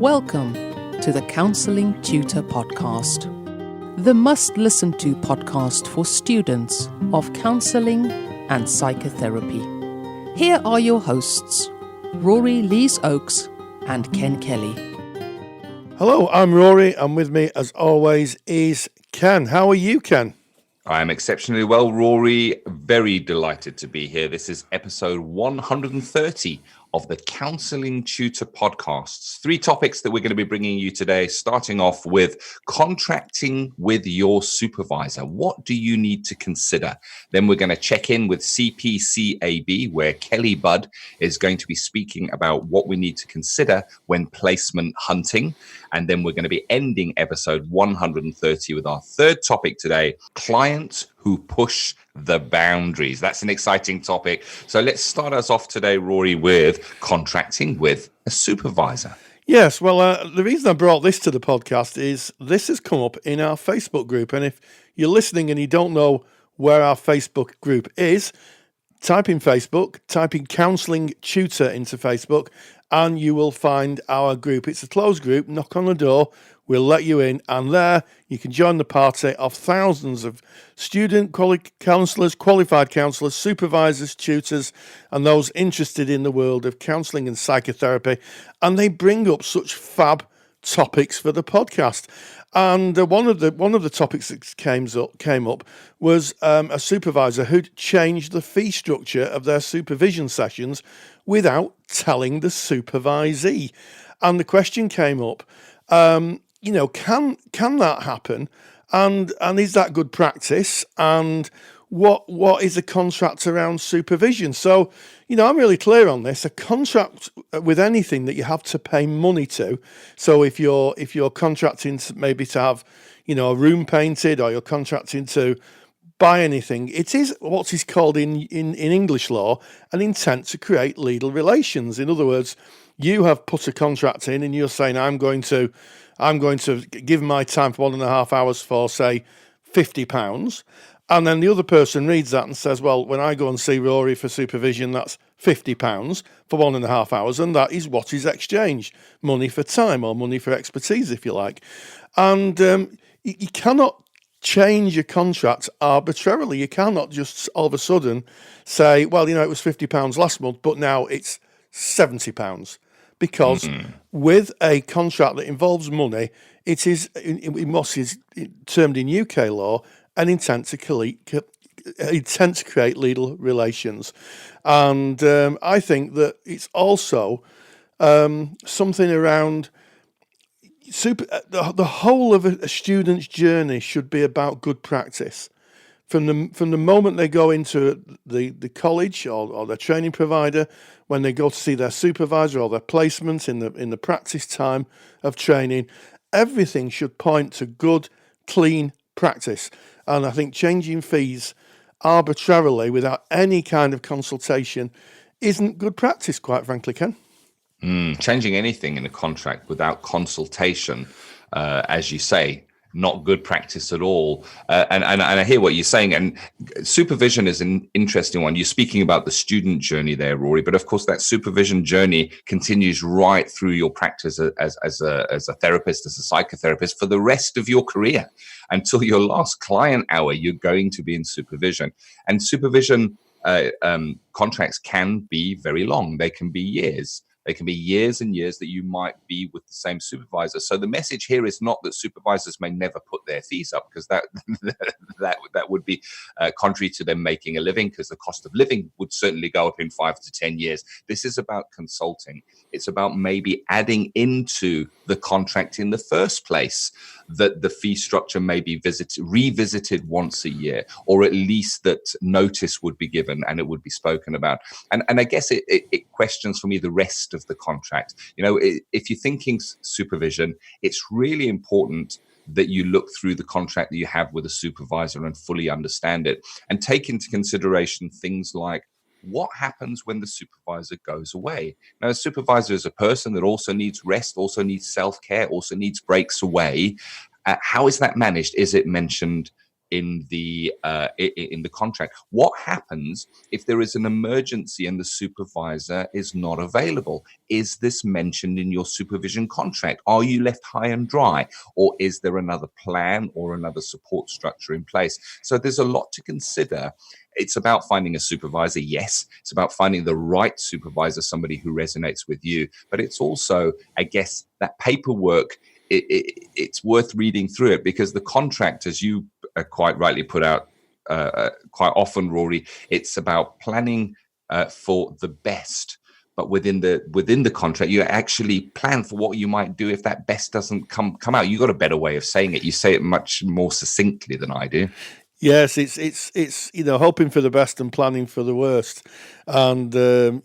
Welcome to the Counselling Tutor Podcast, the must-listen-to podcast for students of counselling and psychotherapy. Here are your hosts, Rory Lees-Oakes and Ken Kelly. Hello, I'm Rory, and with me, as always, is Ken. How are you, Ken? I am exceptionally well, Rory. Very delighted to be here. This is episode 130 of the Counselling Tutor Podcasts. 3 topics that we're going to be bringing you today, starting off with contracting with your supervisor. What do you need to consider? Then we're going to check in with CPCAB, where Kelly Budd is going to be speaking about what we need to consider when placement hunting. And then we're going to be ending episode 130 with our third topic today, clients who push the boundaries. That's an exciting topic. So let's start us off today, Rory, with contracting with a supervisor. Yes, well, the reason I brought this to the podcast is this has come up in our Facebook group. And if you're listening and you don't know where our Facebook group is, type in Facebook, type in Counselling Tutor into Facebook, and you will find our group. It's a closed group. Knock on the door. We'll let you in, and there you can join the party of thousands of student counsellors, qualified counsellors, supervisors, tutors, and those interested in the world of counselling and psychotherapy. And they bring up such fab topics for the podcast. And one of the topics that came up was a supervisor who'd changed the fee structure of their supervision sessions without telling the supervisee. And the question came up, can that happen? And is that good practice? And what is a contract around supervision? So, I'm really clear on this. A contract with anything that you have to pay money to. So if you're contracting maybe to have, a room painted, or you're contracting to buy anything, it is what is called in English law an intent to create legal relations. In other words, you have put a contract in and you're saying, I'm going to give my time for 1.5 hours for, say, £50. And then the other person reads that and says, well, when I go and see Rory for supervision, that's £50 for 1.5 hours. And that is what is exchanged, money for time, or money for expertise, if you like. And you cannot change a contract arbitrarily. You cannot just all of a sudden say, well, it was £50 last month, but now it's £70. Because with a contract that involves money, it is termed in UK law an intent to create legal relations. And I think that it's also something around the whole of a student's journey should be about good practice. From the moment they go into the college or their training provider, when they go to see their supervisor or their placement in the practice time of training, everything should point to good, clean practice. And I think changing fees arbitrarily without any kind of consultation isn't good practice, quite frankly, Ken. Changing anything in a contract without consultation, as you say, not good practice at all. And I hear what you're saying. And supervision is an interesting one. You're speaking about the student journey there, Rory, but of course that supervision journey continues right through your practice as a therapist, as a psychotherapist, for the rest of your career. Until your last client hour, you're going to be in supervision. And supervision contracts can be very long. They can be years. They can be years and years that you might be with the same supervisor. So the message here is not that supervisors may never put their fees up, because that would be contrary to them making a living, because the cost of living would certainly go up in 5 to 10 years. This is about consulting. It's about maybe adding into the contract in the first place that the fee structure may be revisited once a year, or at least that notice would be given and it would be spoken about. And I guess it questions for me the rest of the contract. If you're thinking supervision, it's really important that you look through the contract that you have with a supervisor and fully understand it, and take into consideration things like, what happens when the supervisor goes away? Now, a supervisor is a person that also needs rest, also needs self-care, also needs breaks away. How is that managed? Is it mentioned in the contract. What happens if there is an emergency and the supervisor is not available? Is this mentioned in your supervision contract? Are you left high and dry, or is there another plan or another support structure in place? So there's a lot to consider. It's about finding a supervisor, yes. It's about finding the right supervisor, somebody who resonates with you. But it's also, I guess, that paperwork, it's worth reading through it, because the contract, as you quite rightly put out quite often, Rory, it's about planning for the best. But within the contract, you actually plan for what you might do if that best doesn't come out. You've got a better way of saying it. You say it much more succinctly than I do. Yes, it's hoping for the best and planning for the worst, and and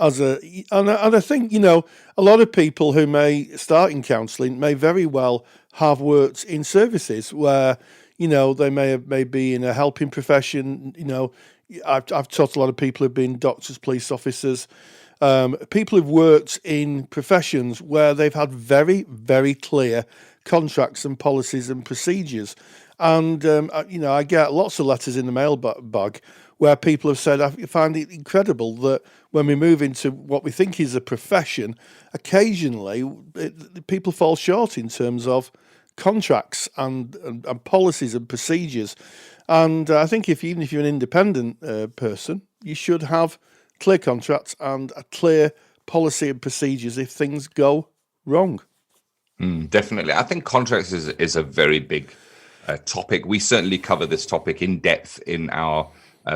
I think a lot of people who may start in counselling may very well have worked in services where they may be in a helping profession. I've taught a lot of people who've been doctors, police officers, people who've worked in professions where they've had very, very clear contracts and policies and procedures. And, I get lots of letters in the mailbag where people have said, I find it incredible that when we move into what we think is a profession, occasionally people fall short in terms of contracts and policies and procedures. And I think even if you're an independent person, you should have clear contracts and a clear policy and procedures if things go wrong. Definitely. I think contracts is a very big topic. We certainly cover this topic in depth in our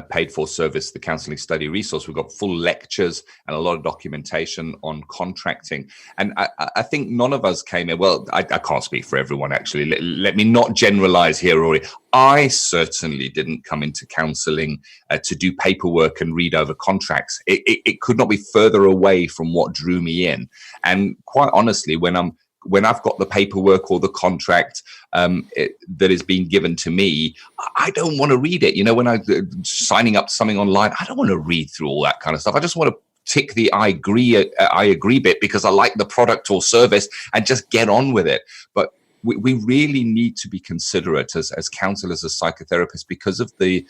paid for service, the Counselling Study Resource. We've got full lectures and a lot of documentation on contracting. And I think none of us came in, well, I can't speak for everyone, actually. Let me not generalize here, Rory. I certainly didn't come into counselling to do paperwork and read over contracts. It could not be further away from what drew me in. And quite honestly, when I've got the paperwork or the contract that is being given to me, I don't want to read it. When I'm signing up to something online, I don't want to read through all that kind of stuff. I just want to tick the I agree bit because I like the product or service and just get on with it. But we really need to be considerate as counsellors, as psychotherapists, because of the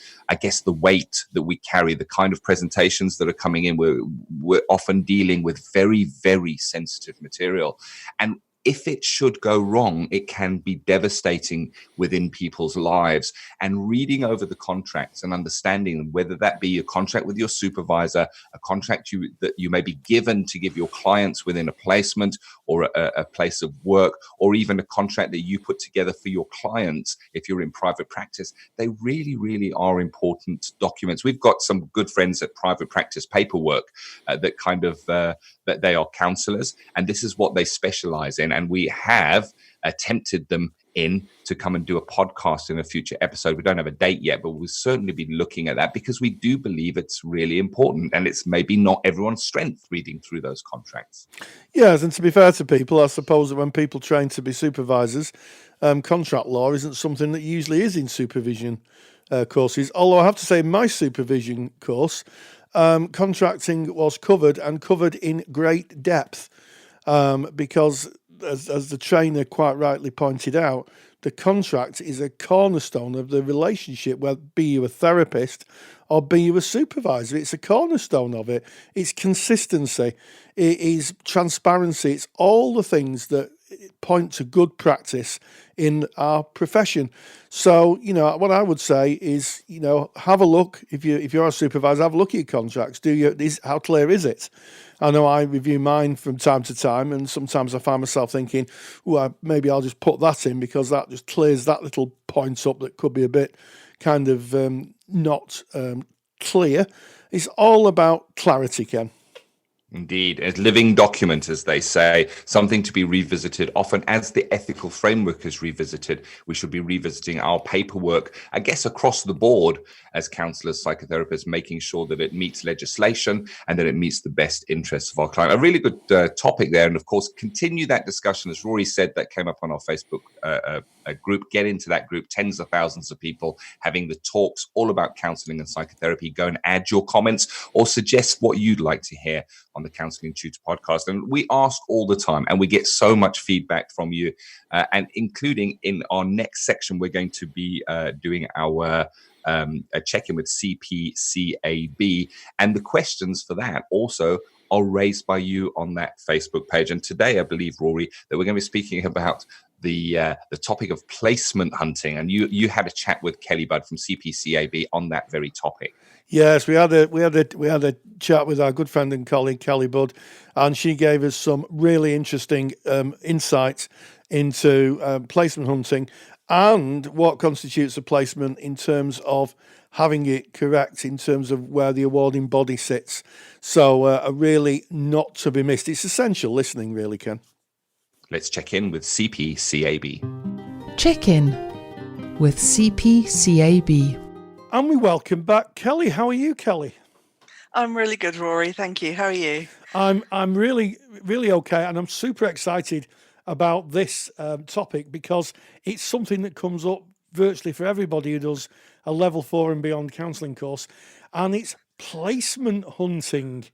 weight that we carry, the kind of presentations that are coming in. We're often dealing with very, very sensitive material. And if it should go wrong, it can be devastating within people's lives. And reading over the contracts and understanding whether that be a contract with your supervisor, a contract that you may be given to give your clients within a placement or a place of work, or even a contract that you put together for your clients if you're in private practice, they really, really are important documents. We've got some good friends at Private Practice Paperwork that kind of that they are counsellors, and this is what they specialize in. And we have tempted them in to come and do a podcast in a future episode. We don't have a date yet, but we'll certainly be looking at that because we do believe it's really important, and it's maybe not everyone's strength reading through those contracts. Yes, and to be fair to people, I suppose that when people train to be supervisors, contract law isn't something that usually is in supervision courses. Although I have to say, my supervision course, contracting was covered in great depth because, as the trainer quite rightly pointed out, the contract is a cornerstone of the relationship, whether be you a therapist or be you a supervisor. It's a cornerstone of it. It's consistency. It is transparency. It's all the things that point to good practice in our profession. So, what I would say is, have a look. If you're a supervisor, have a look at your contracts. How clear is it? I know I review mine from time to time, and sometimes I find myself thinking, maybe I'll just put that in because that just clears that little point up that could be a bit kind of not clear. It's all about clarity, Ken. Indeed, a living document, as they say, something to be revisited often as the ethical framework is revisited. We should be revisiting our paperwork, I guess, across the board as counsellors, psychotherapists, making sure that it meets legislation and that it meets the best interests of our client. A really good topic there. And of course, continue that discussion. As Rory said, that came up on our Facebook group. Get into that group, tens of thousands of people having the talks all about counselling and psychotherapy. Go and add your comments or suggest what you'd like to hear on on the Counselling Tutor Podcast. And we ask all the time, and we get so much feedback from you, and including in our next section, we're going to be doing our a check-in with CPCAB, and the questions for that also are raised by you on that Facebook page. And today, I believe, Rory, that we're going to be speaking about the topic of placement hunting, and you had a chat with Kelly Budd from CPCAB on that very topic. Yes, we had a chat with our good friend and colleague Kelly Budd, and she gave us some really interesting insights into placement hunting and what constitutes a placement in terms of having it correct in terms of where the awarding body sits. So really not to be missed. It's essential listening, really, Ken. Let's check in with CPCAB. Check in with CPCAB. And we welcome back Kelly. How are you, Kelly? I'm really good, Rory. Thank you. How are you? I'm really, really okay, and I'm super excited about this topic because it's something that comes up virtually for everybody who does a level 4 and beyond counselling course, and it's placement hunting.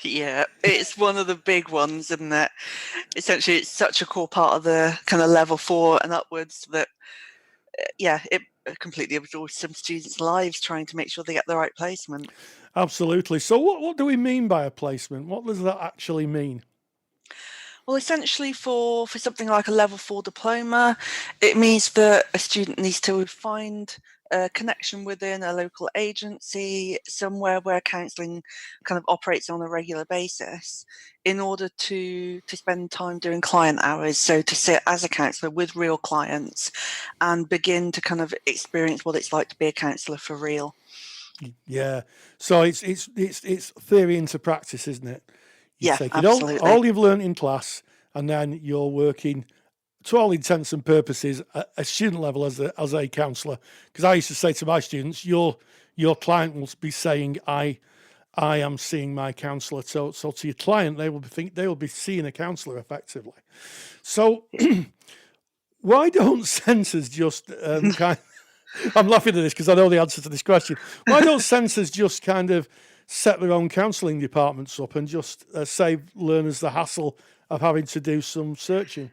Yeah, it's one of the big ones, isn't it? Essentially, it's such a core part of the kind of level 4 and upwards that, it completely absorbs some students' lives trying to make sure they get the right placement. Absolutely. So what do we mean by a placement? What does that actually mean? Well, essentially for something like a level 4 diploma, it means that a student needs to find a connection within a local agency, somewhere where counselling kind of operates on a regular basis, in order to spend time doing client hours. So to sit as a counsellor with real clients and begin to kind of experience what it's like to be a counsellor for real. Yeah. So it's theory into practice, isn't it? You take absolutely. all you've learned in class, and then you're working, to all intents and purposes, a student level as a counsellor. Because I used to say to my students, your client will be saying, I am seeing my counsellor. So to your client, they will be seeing a counsellor effectively. So why don't centres just I'm laughing at this because I know the answer to this question. Why don't centres just kind of set their own counselling departments up and just save learners the hassle of having to do some searching?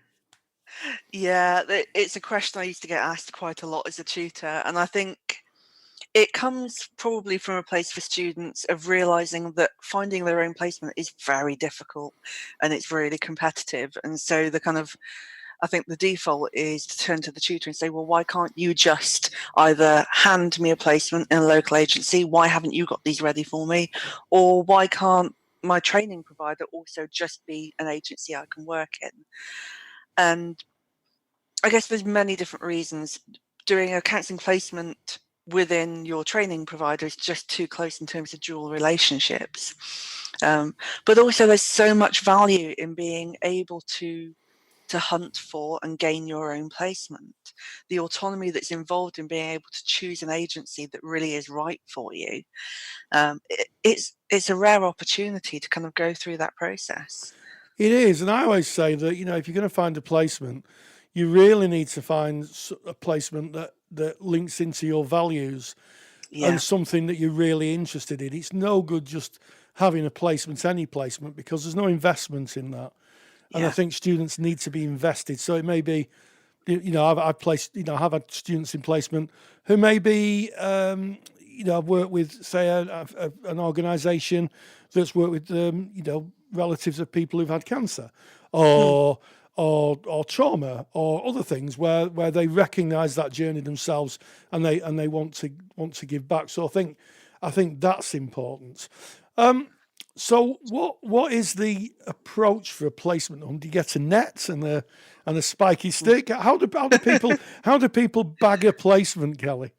Yeah, it's a question I used to get asked quite a lot as a tutor, and I think it comes probably from a place for students of realising that finding their own placement is very difficult and it's really competitive. And so I think the default is to turn to the tutor and say, well, why can't you just either hand me a placement in a local agency? Why haven't you got these ready for me? Or why can't my training provider also just be an agency I can work in? And I guess there's many different reasons. Doing a counselling placement within your training provider is just too close in terms of dual relationships. But also there's so much value in being able to hunt for and gain your own placement. The autonomy that's involved in being able to choose an agency that really is right for you. It's a rare opportunity to kind of go through that process. It is, and I always say that, if you're going to find a placement, you really need to find a placement that links into your values and something that you're really interested in. It's no good just having a placement, any placement, because there's no investment in that. And I think students need to be invested. So it may be, I've had students in placement who may be, I've worked with, say, an organisation that's worked with, relatives of people who've had cancer or trauma or other things where they recognise that journey themselves and they want to give back. So I think that's important. So what is the approach for a placement hunt? Do you get a net and a spiky stick? How do people bag a placement, Kelly?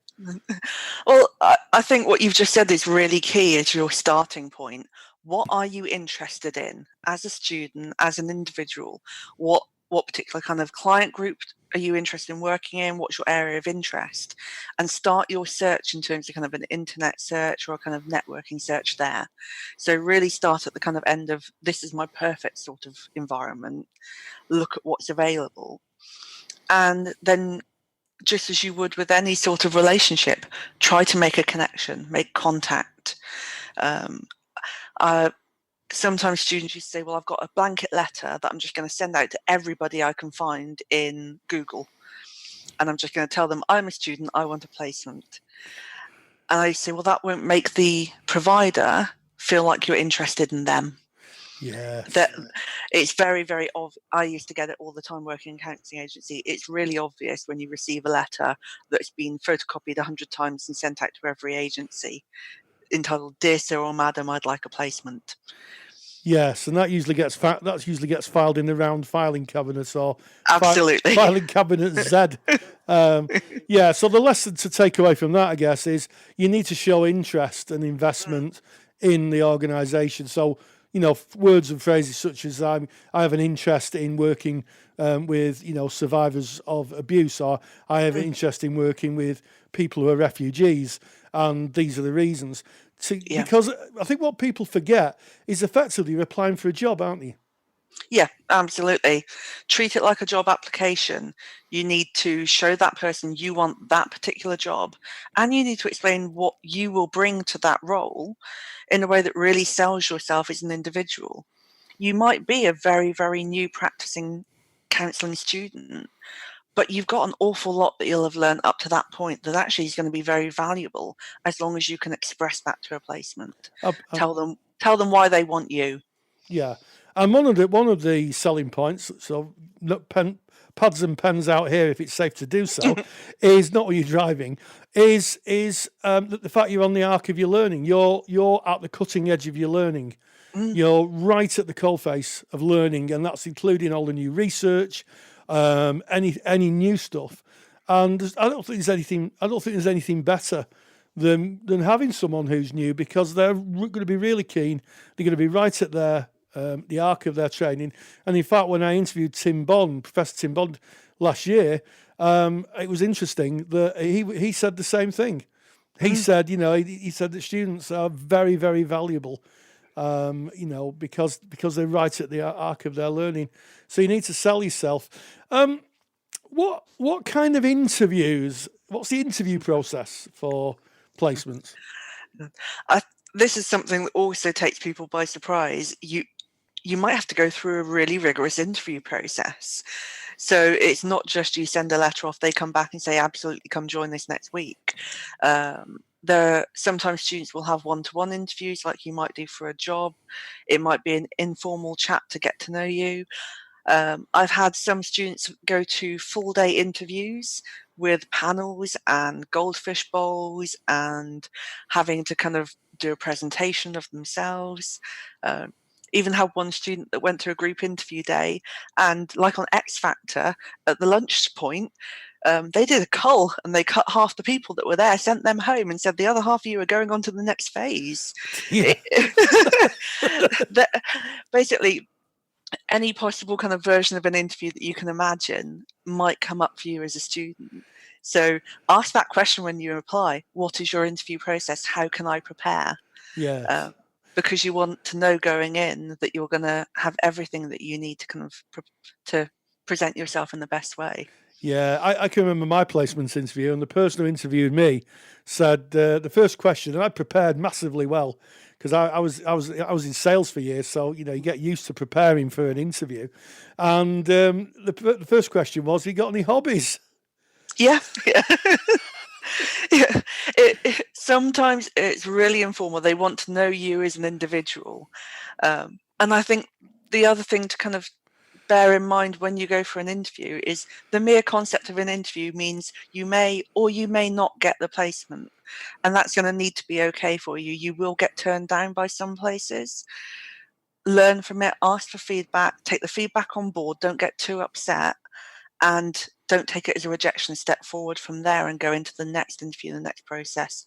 Well, I think what you've just said is really key as your starting point. What are you interested in as a student, as an individual? What particular kind of client group are you interested in working in? What's your area of interest? And start your search in terms of kind of an internet search or a kind of networking search there. So really start at the kind of end of, this is my perfect sort of environment. Look at what's available. And then, just as you would with any sort of relationship, try to make a connection, make contact. sometimes students used to say, well, I've got a blanket letter that I'm just going to send out to everybody I can find in Google. And I'm just going to tell them, I'm a student, I want a placement. And I say, well, that won't make the provider feel like you're interested in them. Yes. That it's very, very obvious. I used to get it all the time working in a counselling agency. It's really obvious when you receive a letter that's been photocopied 100 times and sent out to every agency entitled, "Dear Sir or Madam, I'd like a placement." Yes, and that usually gets filed in the round filing cabinet or Absolutely. filing cabinet Z. Yeah, so the lesson to take away from that, I guess, is you need to show interest and investment in the organisation. So, words and phrases such as I have an interest in working with, survivors of abuse, or I have an interest in working with people who are refugees, and these are the reasons. Because I think what people forget is effectively you're applying for a job, aren't you? Yeah, absolutely. Treat it like a job application. You need to show that person you want that particular job, and you need to explain what you will bring to that role in a way that really sells yourself as an individual. You might be a very, very new practicing counselling student, but you've got an awful lot that you'll have learned up to that point that actually is going to be very valuable as long as you can express that to a placement. Tell them why they want you. Yeah. And one of the selling points, so pads and pens out here if it's safe to do so, is not when you're driving, is the fact you're on the arc of your learning. You're at the cutting edge of your learning. You're right at the coalface of learning, and that's including all the new research, any new stuff. And I don't think there's anything better than having someone who's new, because they're going to be really keen. They're going to be right at the arc of their training. And in fact, when I interviewed Professor Tim Bond last year, it was interesting that he said the same thing. He said, he said that students are very, very valuable, because they're right at the arc of their learning. So you need to sell yourself. What kind of interviews? What's the interview process for placements? This is something that also takes people by surprise. You might have to go through a really rigorous interview process. So it's not just you send a letter off, they come back and say, absolutely, come join this next week. Sometimes students will have one-to-one interviews like you might do for a job. It might be an informal chat to get to know you. I've had some students go to full-day interviews with panels and goldfish bowls and having to kind of do a presentation of themselves. Even had one student that went to a group interview day, and like on X Factor, at the lunch point, they did a cull and they cut half the people that were there, sent them home, and said the other half of you are going on to the next phase. Yeah. Basically, any possible kind of version of an interview that you can imagine might come up for you as a student. So ask that question when you apply. What is your interview process? How can I prepare? Yeah. Because you want to know going in that you're going to have everything that you need to kind of to present yourself in the best way. Yeah, I can remember my placements interview, and the person who interviewed me said the first question, and I prepared massively well because I was in sales for years, so you get used to preparing for an interview. And the first question was, "Have you got any hobbies?" Yeah. Yeah. Sometimes it's really informal. They want to know you as an individual. And I think the other thing to kind of bear in mind when you go for an interview is the mere concept of an interview means you may or you may not get the placement. And that's going to need to be okay for you. You will get turned down by some places. Learn from it, ask for feedback, take the feedback on board, don't get too upset, and don't take it as a rejection. Step forward from there and go into the next interview, the next process,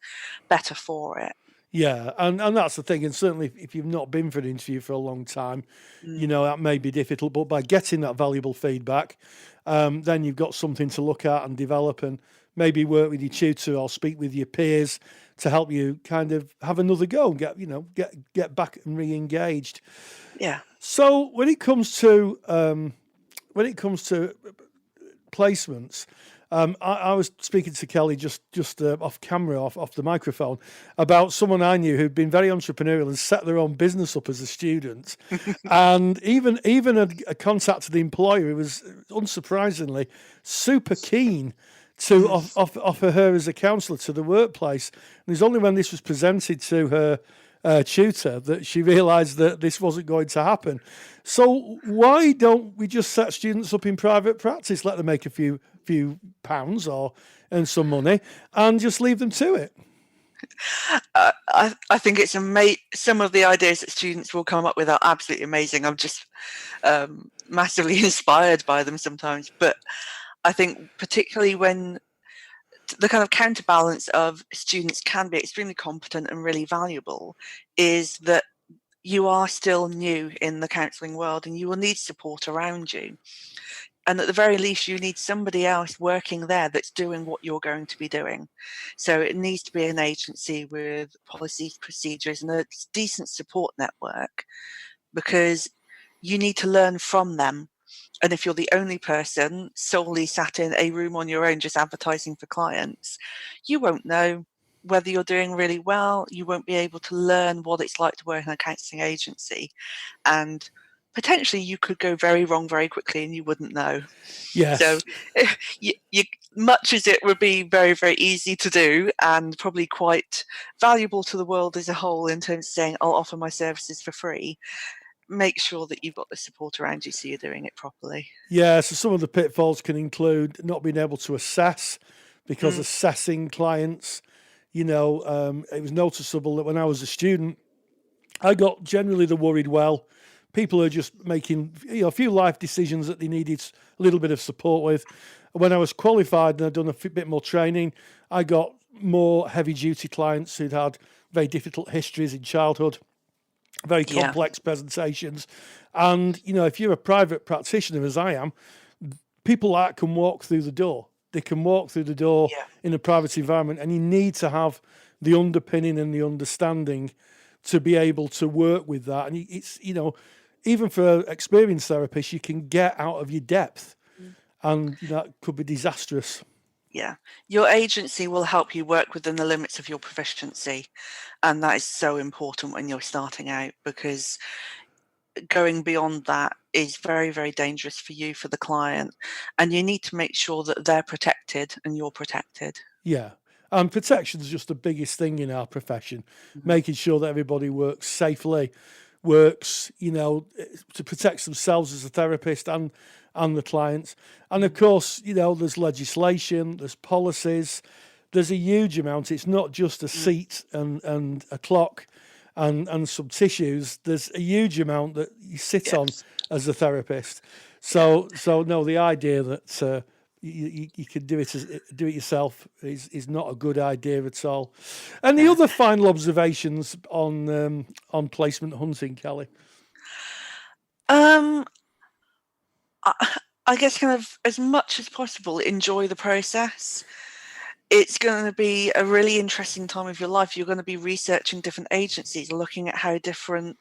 better for it. Yeah, and that's the thing. And certainly if you've not been for an interview for a long time, that may be difficult. But by getting that valuable feedback, then you've got something to look at and develop, and maybe work with your tutor or speak with your peers to help you kind of have another go and get back and re-engaged. Yeah. So when it comes to placements, I was speaking to Kelly just off camera, off the microphone, about someone I knew who'd been very entrepreneurial and set their own business up as a student, and even a contacted the employer who was unsurprisingly super keen to offer her as a counsellor to the workplace. And it was only when this was presented to her tutor that she realised that this wasn't going to happen. So why don't we just set students up in private practice, let them make a few pounds or earn some money, and just leave them to it? I think it's some of the ideas that students will come up with are absolutely amazing. I'm just massively inspired by them sometimes. But I think particularly when the kind of counterbalance of students can be extremely competent and really valuable is that you are still new in the counselling world and you will need support around you. And at the very least, you need somebody else working there that's doing what you're going to be doing. So it needs to be an agency with policies, procedures, and a decent support network, because you need to learn from them. And if you're the only person solely sat in a room on your own just advertising for clients, you won't know whether you're doing really well. You won't be able to learn what it's like to work in a counselling agency. And potentially you could go very wrong very quickly and you wouldn't know. Yes. So much as it would be very, very easy to do and probably quite valuable to the world as a whole in terms of saying, I'll offer my services for free, make sure that you've got the support around you so you're doing it properly. Yeah, so some of the pitfalls can include not being able to assess, because assessing clients, it was noticeable that when I was a student, I got generally the worried well. People are just making a few life decisions that they needed a little bit of support with. When I was qualified and I'd done a bit more training, I got more heavy-duty clients who'd had very difficult histories in childhood, very complex presentations. And, if you're a private practitioner, as I am, people like can walk through the door. They can walk through the door in a private environment, and you need to have the underpinning and the understanding to be able to work with that. And it's, even for experienced therapists, you can get out of your depth, and that could be disastrous. Yeah, your agency will help you work within the limits of your proficiency, and that is so important when you're starting out, because going beyond that is very, very dangerous for you, for the client, and you need to make sure that they're protected and you're protected. Yeah, and protection is just the biggest thing in our profession, making sure that everybody works safely, to protect themselves as a therapist and the clients. And of course, there's legislation, there's policies, there's a huge amount. It's not just a seat and a clock and some tissues. There's a huge amount that you sit on as a therapist. So no, the idea that you can do it yourself is not a good idea at all. And the other final observations on placement hunting, Kelly? I guess kind of as much as possible, enjoy the process. It's going to be a really interesting time of your life. You're going to be researching different agencies, looking at how different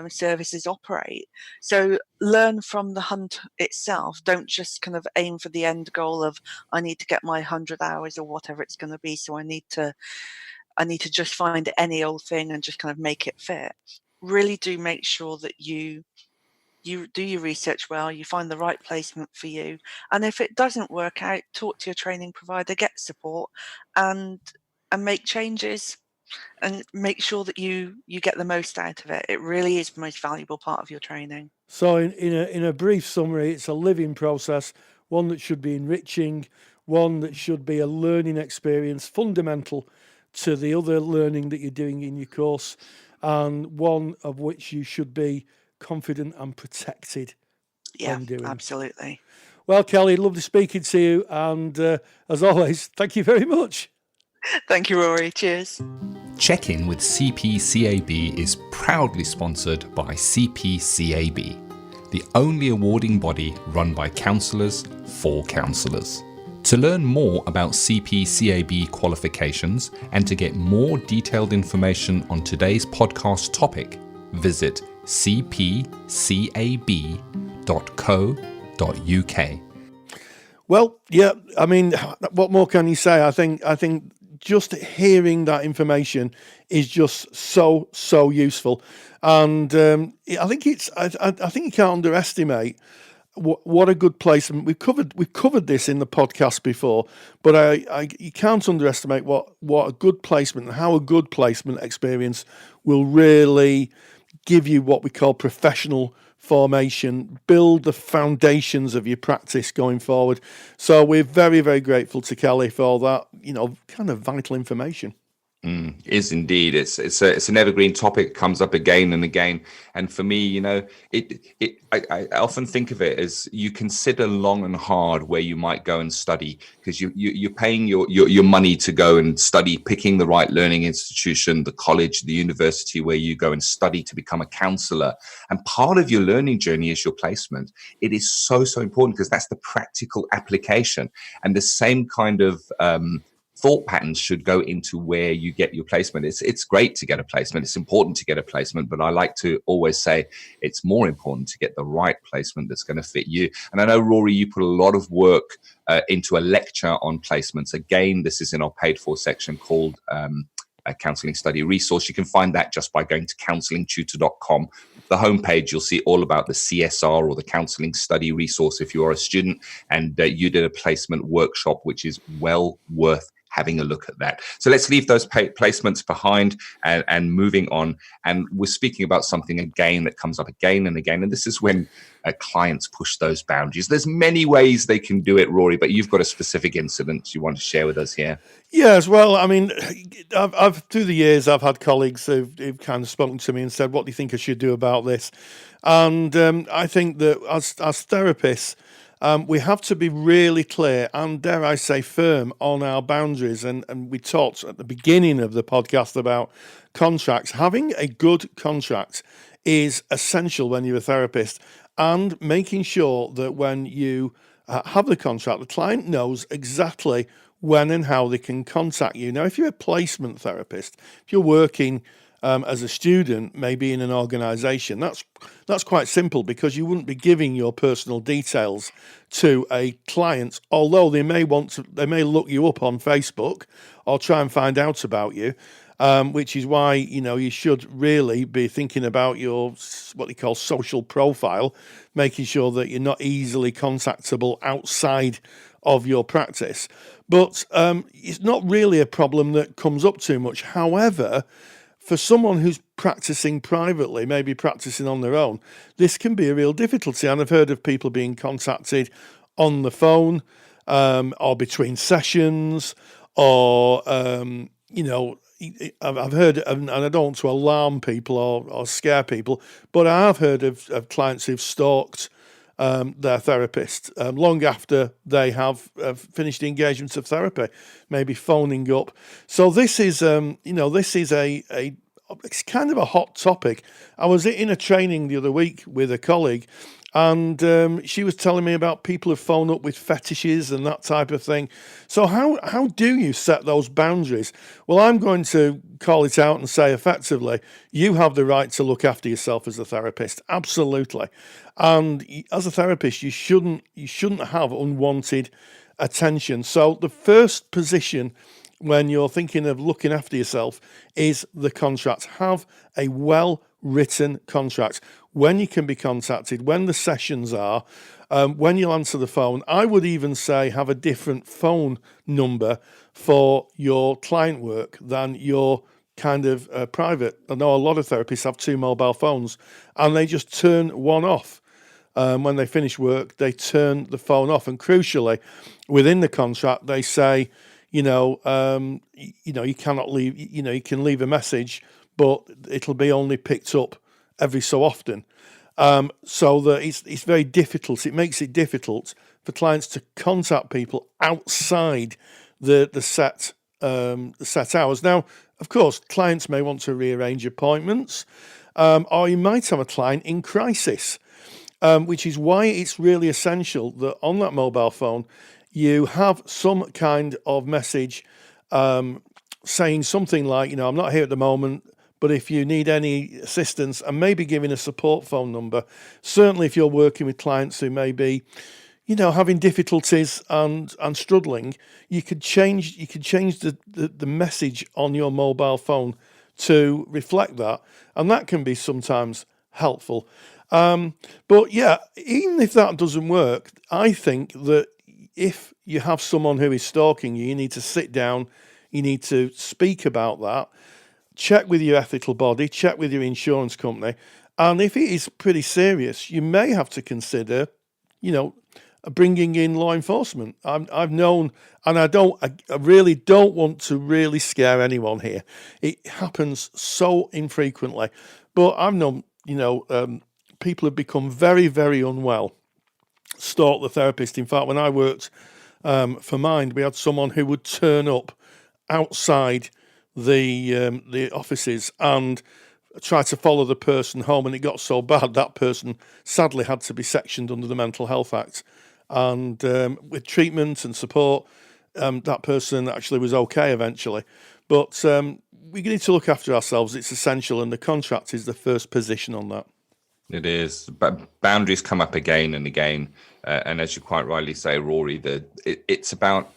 services operate. So learn from the hunt itself. Don't just kind of aim for the end goal of, I need to get my 100 hours or whatever it's going to be. So I need to just find any old thing and just kind of make it fit. Really do make sure that you do your research well, you find the right placement for you. And if it doesn't work out, talk to your training provider, get support, and make changes, and make sure that you get the most out of it. It really is the most valuable part of your training. So in a brief summary, it's a living process, one that should be enriching, one that should be a learning experience, fundamental to the other learning that you're doing in your course, and one of which you should be confident and protected when doing. Absolutely. Well, Kelly, lovely speaking to you, and as always, thank you very much. Thank you, Rory. Cheers. Check-in with CPCAB is proudly sponsored by CPCAB, the only awarding body run by counsellors for counsellors. To learn more about CPCAB qualifications and to get more detailed information on today's podcast topic, visit cpcab.co.uk. Well, yeah, I mean, what more can you say? I think just hearing that information is just so useful, and I think I think you can't underestimate what a good placement. We've covered this in the podcast before, but you can't underestimate what a good placement and how a good placement experience will really give you what we call professional formation, build the foundations of your practice going forward. So we're very, very grateful to Kelly for that, kind of vital information. Is indeed. It's an evergreen topic, comes up again and again. And for me, I often think of it as you consider long and hard where you might go and study, because you're paying your money to go and study, picking the right learning institution, the college, the university where you go and study to become a counsellor. And part of your learning journey is your placement. It is so important, because that's the practical application, and the same kind of thought patterns should go into where you get your placement. It's great to get a placement. It's important to get a placement, but I like to always say it's more important to get the right placement that's going to fit you. And I know, Rory, you put a lot of work into a lecture on placements. Again, this is in our paid for section called a counselling study resource. You can find that just by going to counsellingtutor.com. The homepage, you'll see all about the CSR, or the counselling study resource, if you are a student and you did a placement workshop, which is well worth having a look at that. So let's leave those placements behind and moving on. And we're speaking about something again that comes up again and again. And this is when clients push those boundaries. There's many ways they can do it, Rory, but you've got a specific incident you want to share with us here. Yes, well, I mean, I've through the years, I've had colleagues who've kind of spoken to me and said, what do you think I should do about this? And I think that as therapists, we have to be really clear and, dare I say, firm on our boundaries. And we talked at the beginning of the podcast about contracts. Having a good contract is essential when you're a therapist, and making sure that when you have the contract, the client knows exactly when and how they can contact you. Now, if you're a placement therapist, if you're working as a student, maybe in an organisation, that's quite simple, because you wouldn't be giving your personal details to a client, although they may look you up on Facebook or try and find out about you, which is why you should really be thinking about your what they call social profile, making sure that you're not easily contactable outside of your practice. But it's not really a problem that comes up too much. However, for someone who's practicing privately, maybe practicing on their own, this can be a real difficulty. And I've heard of people being contacted on the phone, or between sessions, or, I've heard, and I don't want to alarm people or scare people, but I have heard of clients who've stalked their therapist long after they have finished the engagement of therapy, maybe phoning up. So this is, it's kind of a hot topic. I was in a training the other week with a colleague, and she was telling me about people who phone up with fetishes and that type of thing. So how do you set those boundaries? Well, I'm going to call it out and say, effectively, you have the right to look after yourself as a therapist. Absolutely. And as a therapist, you shouldn't have unwanted attention. So the first position when you're thinking of looking after yourself is the contract. Have a well-written contract. When you can be contacted, when the sessions are, when you'll answer the phone. I would even say have a different phone number for your client work than your kind of private. I know a lot of therapists have 2 mobile phones, and they just turn one off. When they finish work, they turn the phone off. And crucially, within the contract, they say, you cannot leave, you can leave a message, but it'll be only picked up every so often. So that it's very difficult. It makes it difficult for clients to contact people outside the set hours. Now, of course, clients may want to rearrange appointments, or you might have a client in crisis, which is why it's really essential that on that mobile phone you have some kind of message saying something like, I'm not here at the moment, but if you need any assistance, and maybe giving a support phone number. Certainly if you're working with clients who may be, having difficulties and struggling, you could change the message on your mobile phone to reflect that, and that can be sometimes helpful. But yeah, even if that doesn't work, I think that if you have someone who is stalking you, you need to sit down, you need to speak about that, check with your ethical body, check with your insurance company, and if it is pretty serious, you may have to consider, bringing in law enforcement. I've known, and I really don't want to really scare anyone here. It happens so infrequently, but I've known, people have become very, very unwell, stalk the therapist. In fact, when I worked for Mind, we had someone who would turn up outside the offices and try to follow the person home, and it got so bad that person sadly had to be sectioned under the Mental Health Act. And with treatment and support, that person actually was okay eventually. But we need to look after ourselves. It's essential, and the contract is the first position on that. It is, but boundaries come up again and again. And as you quite rightly say, Rory, it's about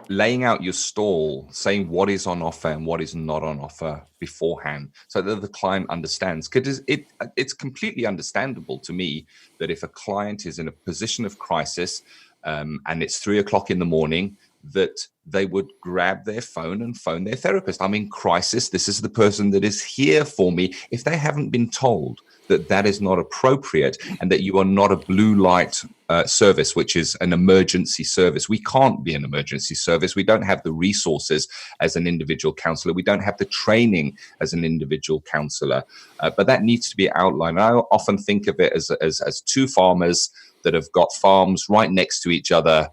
laying out your stall, saying what is on offer and what is not on offer beforehand, so that the client understands. Because it's completely understandable to me that if a client is in a position of crisis and it's 3 o'clock in the morning, that they would grab their phone and phone their therapist. I'm in crisis. This is the person that is here for me. If they haven't been told that is not appropriate and that you are not a blue light service, which is an emergency service. We can't be an emergency service. We don't have the resources as an individual counsellor. We don't have the training as an individual counsellor. But that needs to be outlined. I often think of it as two farmers that have got farms right next to each other.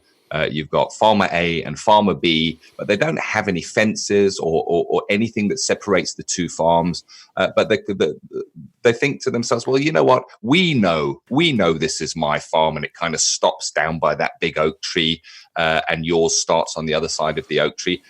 You've got farmer A and farmer B, but they don't have any fences or anything that separates the two farms. But they think to themselves, well, you know what? We know this is my farm, and it kind of stops down by that big oak tree, and yours starts on the other side of the oak tree.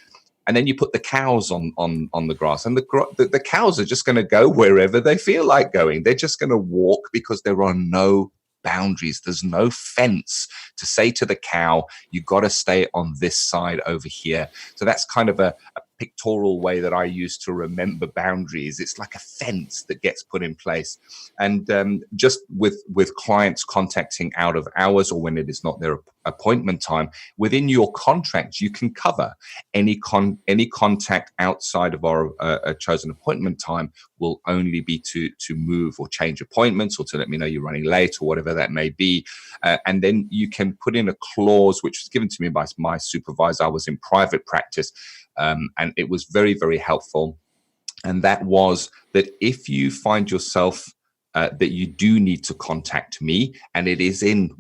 And then you put the cows on the grass, and the cows are just going to go wherever they feel like going. They're just going to walk because there are no boundaries. There's no fence to say to the cow, you got to stay on this side over here. So that's kind of a pictorial way that I use to remember boundaries. It's like a fence that gets put in place. And just with clients contacting out of hours or when it is not their appointment time, within your contract, you can cover any contact outside of our chosen appointment time will only be to move or change appointments or to let me know you're running late or whatever that may be. And then you can put in a clause, which was given to me by my supervisor. I was in private practice, and it was very, very helpful. And that was that if you find yourself that you do need to contact me and it is in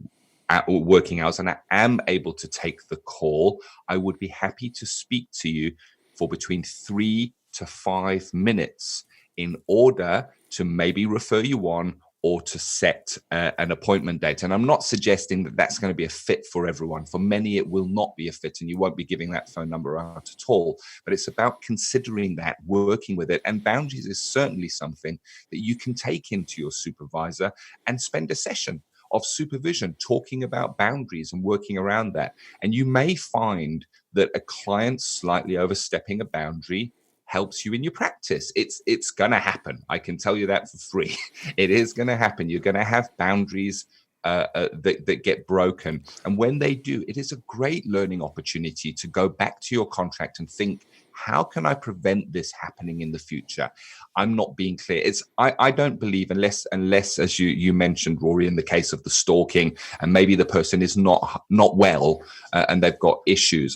working hours and I am able to take the call, I would be happy to speak to you for between 3 to 5 minutes in order to maybe refer you on or to set an appointment date. And I'm not suggesting that that's going to be a fit for everyone. For many, it will not be a fit, and you won't be giving that phone number out at all. But it's about considering that, working with it. And boundaries is certainly something that you can take into your supervisor and spend a session of supervision talking about boundaries and working around that. And you may find that a client slightly overstepping a boundary helps you in your practice. It's going to happen. I can tell you that for free. It is going to happen. You're going to have boundaries that get broken. And when they do, it is a great learning opportunity to go back to your contract and think, how can I prevent this happening in the future? I'm not being clear. I don't believe unless as you mentioned, Rory, in the case of the stalking, and maybe the person is not well and they've got issues.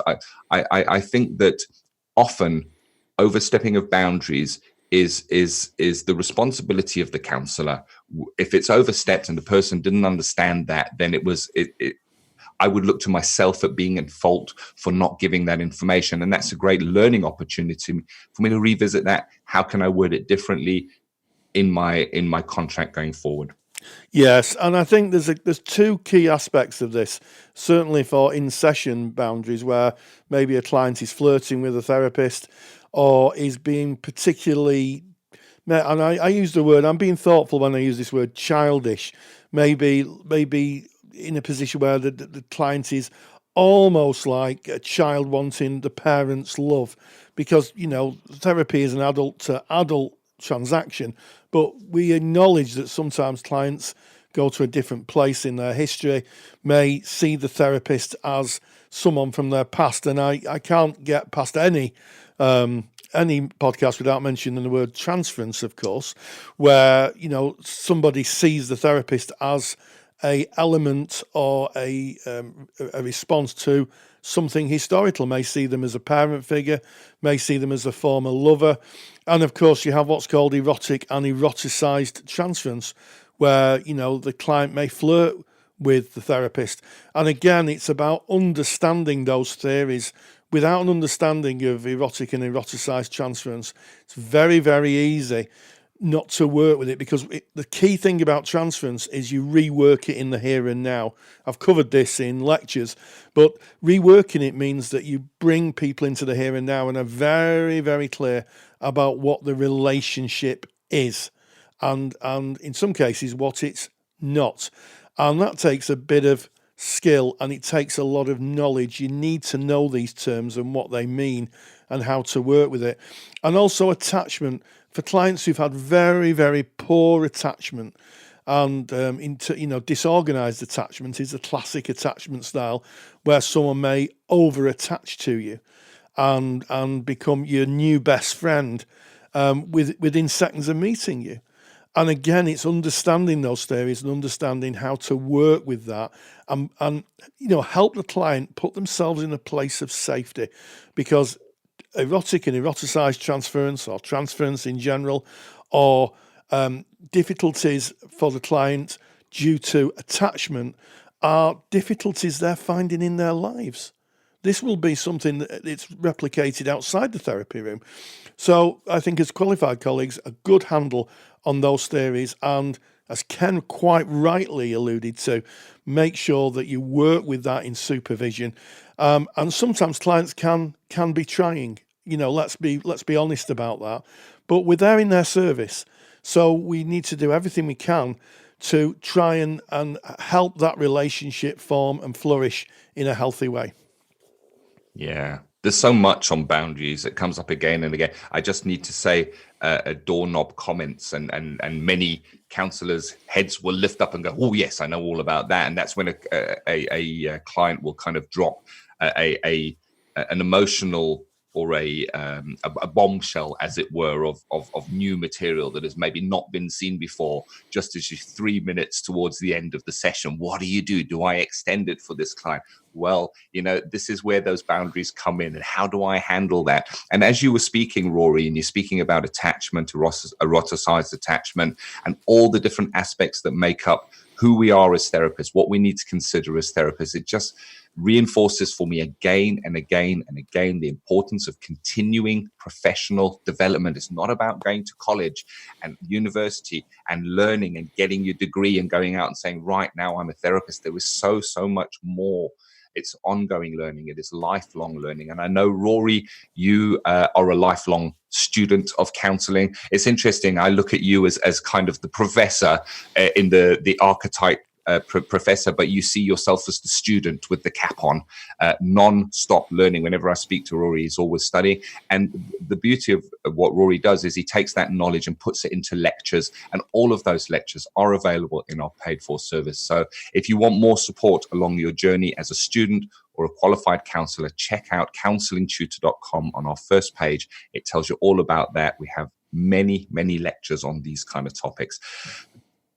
I think that often overstepping of boundaries is the responsibility of the counsellor. If it's overstepped and the person didn't understand that, then I would look to myself at being at fault for not giving that information. And that's a great learning opportunity for me to revisit that. How can I word it differently in my contract going forward? Yes, and I think there's two key aspects of this, certainly for in-session boundaries, where maybe a client is flirting with a therapist or is being particularly, and I use the word, I'm being thoughtful when I use this word, childish, maybe in a position where the client is almost like a child wanting the parent's love, because, therapy is an adult to adult transaction, but we acknowledge that sometimes clients go to a different place in their history, may see the therapist as someone from their past. And I can't get past any podcast without mentioning the word transference, of course, where, somebody sees the therapist as a element or a response to something historical, may see them as a parent figure, may see them as a former lover. And of course, you have what's called erotic and eroticized transference, where, the client may flirt with the therapist. And again, it's about understanding those theories. Without an understanding of erotic and eroticized transference, it's very, very easy not to work with it, because the key thing about transference is you rework it in the here and now. I've covered this in lectures, but reworking it means that you bring people into the here and now and are very, very clear about what the relationship is, and in some cases what it's not. And that takes a bit of skill, and it takes a lot of knowledge. You need to know these terms and what they mean and how to work with it. And also attachment. For clients who've had very, very poor attachment, and disorganized attachment is a classic attachment style where someone may over-attach to you and become your new best friend within seconds of meeting you. And again, it's understanding those theories and understanding how to work with that and help the client put themselves in a place of safety, because erotic and eroticized transference, or transference in general, or difficulties for the client due to attachment are difficulties they're finding in their lives. This will be something that's replicated outside the therapy room. So I think as qualified colleagues, a good handle on those theories, and as Ken quite rightly alluded to, make sure that you work with that in supervision. And sometimes clients can be trying. Let's be honest about that. But we're there in their service, so we need to do everything we can to try and help that relationship form and flourish in a healthy way. Yeah, there's so much on boundaries that comes up again and again. I just need to say doorknob comments, and many counsellors' heads will lift up and go, "Oh yes, I know all about that." And that's when a client will kind of drop an emotional or a bombshell, as it were, of new material that has maybe not been seen before, just as you're 3 minutes towards the end of the session. What do you do? Do I extend it for this client? Well, this is where those boundaries come in, and how do I handle that? And as you were speaking, Rory, and you're speaking about attachment, eroticized attachment, and all the different aspects that make up who we are as therapists, what we need to consider as therapists, it just reinforces for me again and again and again the importance of continuing professional development. It's not about going to college and university and learning and getting your degree and going out and saying, right now I'm a therapist. There is so much more. It's ongoing learning. It is lifelong learning. And I know, Rory, you are a lifelong student of counselling. It's interesting. I look at you as kind of the professor in the archetype professor, but you see yourself as the student with the cap on, non-stop learning. Whenever I speak to Rory, he's always studying. And the beauty of what Rory does is he takes that knowledge and puts it into lectures, and all of those lectures are available in our paid for service. So if you want more support along your journey as a student or a qualified counsellor, check out counsellingtutor.com. On our first page, it tells you all about that. We have many lectures on these kind of topics.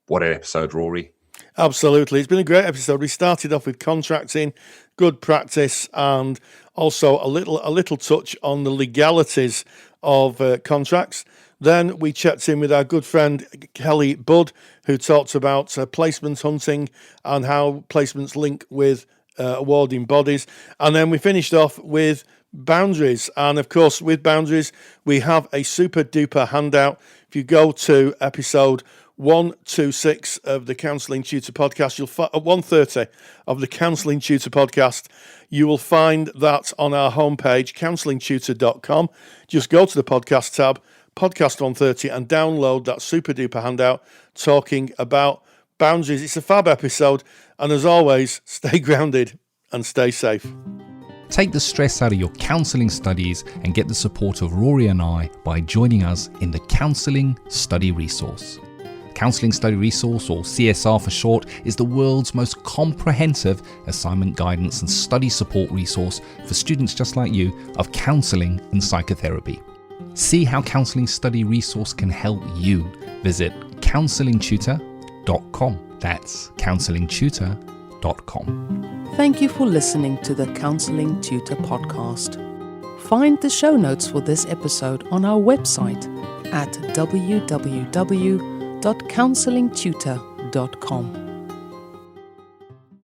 What an episode, Rory. Absolutely. It's been a great episode. We started off with contracting, good practice, and also a little touch on the legalities of contracts. Then we checked in with our good friend Kelly Budd, who talked about placement hunting and how placements link with awarding bodies. And then we finished off with boundaries. And of course, with boundaries, we have a super duper handout. If you go to episode 126 of the Counselling Tutor Podcast, 130 of the Counselling Tutor Podcast, you will find that on our homepage, counsellingtutor.com. Just go to the podcast tab, podcast 130, and download that super duper handout talking about boundaries. It's a fab episode. And as always, stay grounded and stay safe. Take the stress out of your counselling studies and get the support of Rory and I by joining us in the Counselling Study Resource. Counselling Study Resource, or CSR for short, is the world's most comprehensive assignment guidance and study support resource for students just like you of counselling and psychotherapy. See how Counselling Study Resource can help you. Visit counsellingtutor.com. That's counsellingtutor.com. Thank you for listening to the Counselling Tutor Podcast. Find the show notes for this episode on our website at www.counsellingtutor.com.